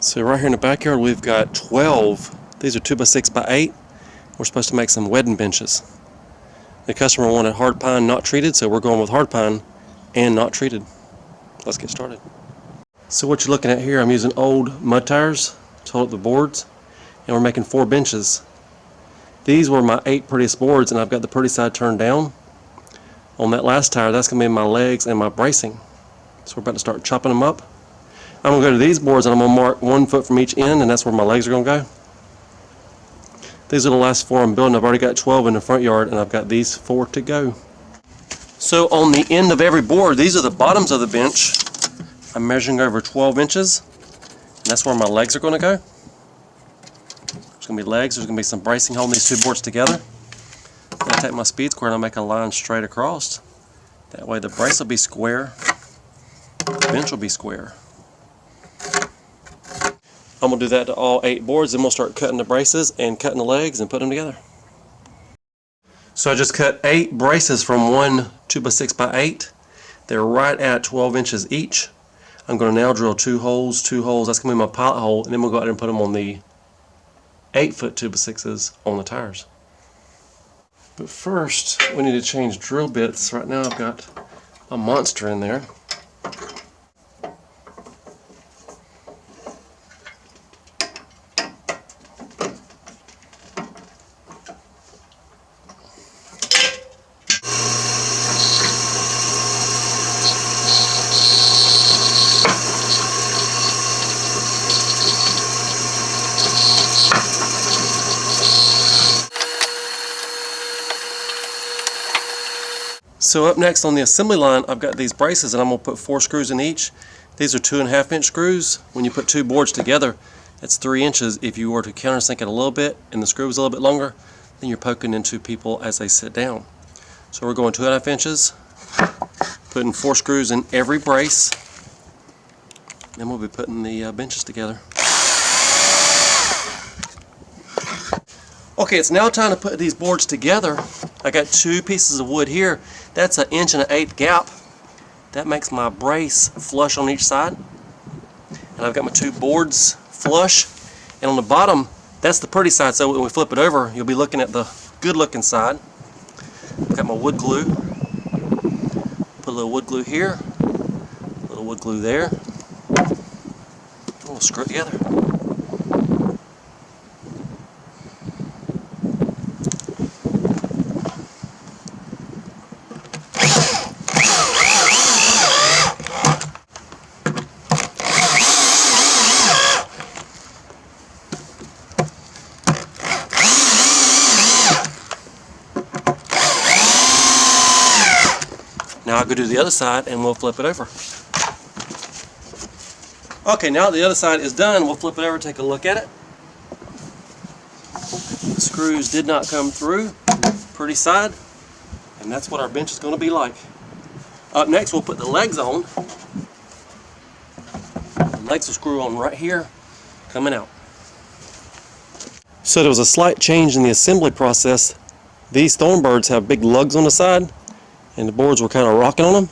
So right here in the backyard we've got 12. These are 2x6x8. We're supposed to make some wedding benches. The customer wanted hard pine not treated, so we're going with hard pine and not treated. Let's get started. So what you're looking at here, I'm using old mud tires to hold up the boards, and we're making 4 benches. These were my 8 prettiest boards, and I've got the pretty side turned down. On that last tire, that's going to be my legs and my bracing. So we're about to start chopping them up. I'm going to go to these boards and I'm going to mark 1 foot from each end, and that's where my legs are going to go. These are the last 4 I'm building. I've already got 12 in the front yard, and I've got these 4 to go. So on the end of every board, these are the bottoms of the bench. I'm measuring over 12 inches, and that's where my legs are going to go. There's going to be legs, there's going to be some bracing holding these 2 boards together. I'm going to take my speed square and I'll make a line straight across. That way the brace will be square, the bench will be square. I'm going to do that to all 8 boards, then we'll start cutting the braces and cutting the legs and putting them together. So I just cut 8 braces from one 2x6x8. They're right at 12 inches each. I'm going to now drill 2 holes, that's going to be my pilot hole, and then we'll go ahead and put them on the 8-foot 2x6s on the tires. But first, we need to change drill bits. Right now I've got a monster in there. So up next on the assembly line, I've got these braces, and I'm going to put 4 screws in each. These are 2.5-inch screws. When you put 2 boards together, it's 3 inches. If you were to countersink it a little bit and the screw was a little bit longer, then you're poking into people as they sit down. So we're going 2.5 inches, putting 4 screws in every brace, then we'll be putting the benches together. Okay, it's now time to put these boards together. I got 2 pieces of wood here. That's 1 1/8 inch gap. That makes my brace flush on each side. And I've got my 2 boards flush. And on the bottom, that's the pretty side, so when we flip it over, you'll be looking at the good looking side. I've got my wood glue. Put a little wood glue here, a little wood glue there. We'll screw it together. Now I'll go do the other side and we'll flip it over. Okay, now the other side is done, we'll flip it over, take a look at it. The screws did not come through. Pretty side. And that's what our bench is going to be like. Up next, we'll put the legs on. The legs will screw on right here, coming out. So there was a slight change in the assembly process. These thornbirds have big lugs on the side, and the boards were kind of rocking on them.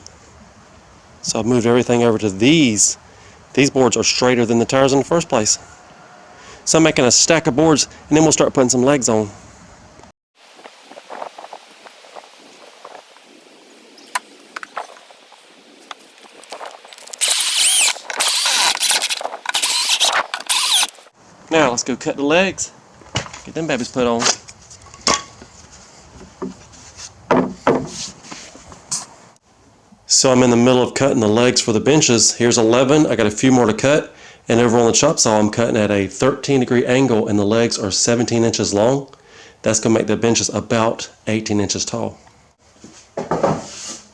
So I've moved everything over to these. These boards are straighter than the tires in the first place. So I'm making a stack of boards, and then we'll start putting some legs on. Now let's go cut the legs, get them babies put on. So I'm in the middle of cutting the legs for the benches. Here's 11, I got a few more to cut, and over on the chop saw I'm cutting at a 13-degree angle, and the legs are 17 inches long. That's going to make the benches about 18 inches tall.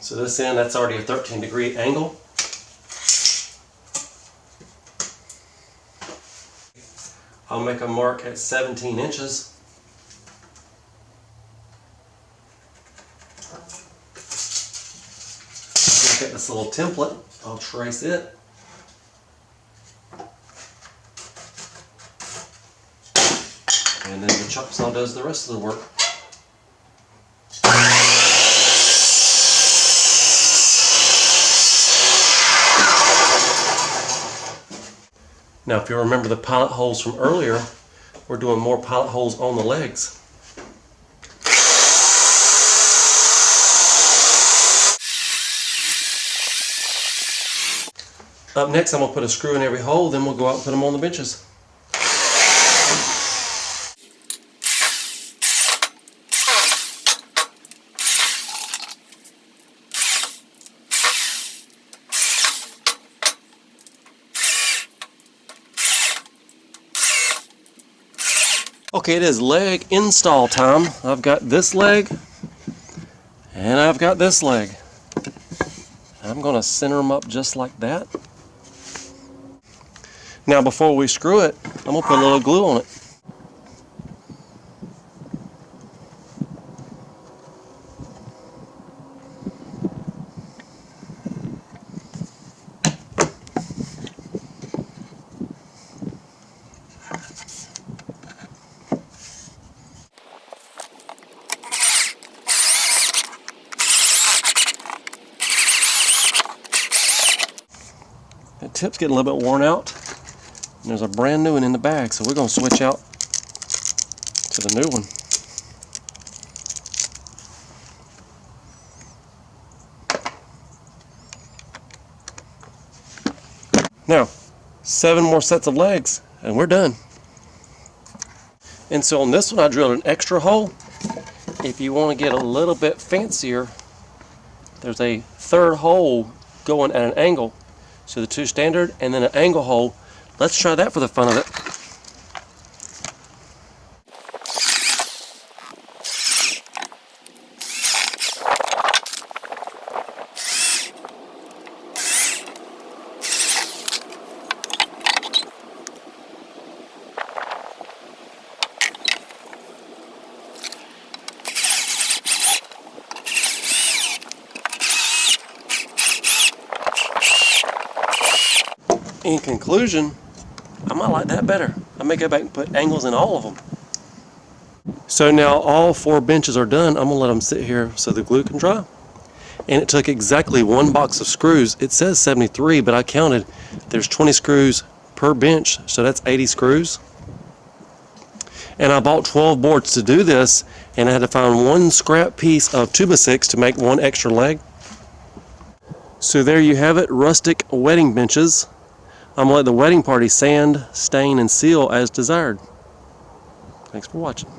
So this end, that's already a 13-degree angle. I'll make a mark at 17 inches. Look at this little template. I'll trace it. And then the chop saw does the rest of the work. Now if you remember the pilot holes from earlier, we're doing more pilot holes on the legs. Up next, I'm going to put a screw in every hole, then we'll go out and put them on the benches. Okay, it is leg install time. I've got this leg, and I've got this leg. I'm going to center them up just like that. Now before we screw it, I'm going to put a little glue on it. The tip's getting a little bit worn out. And there's a brand new one in the bag, so we're going to switch out to the new one. Now, 7 more sets of legs, and we're done. And so on this one, I drilled an extra hole. If you want to get a little bit fancier, there's a third hole going at an angle. So the 2 standard and then an angle hole. Let's try that for the fun of it. In conclusion, I might like that better. I may go back and put angles in all of them. So now all 4 benches are done. I'm going to let them sit here so the glue can dry. And it took exactly 1 box of screws. It says 73, but I counted. There's 20 screws per bench, so that's 80 screws. And I bought 12 boards to do this, and I had to find 1 scrap piece of 2x6 to make 1 extra leg. So there you have it, rustic wedding benches. I'm going to let the wedding party sand, stain, and seal as desired. Thanks for watching.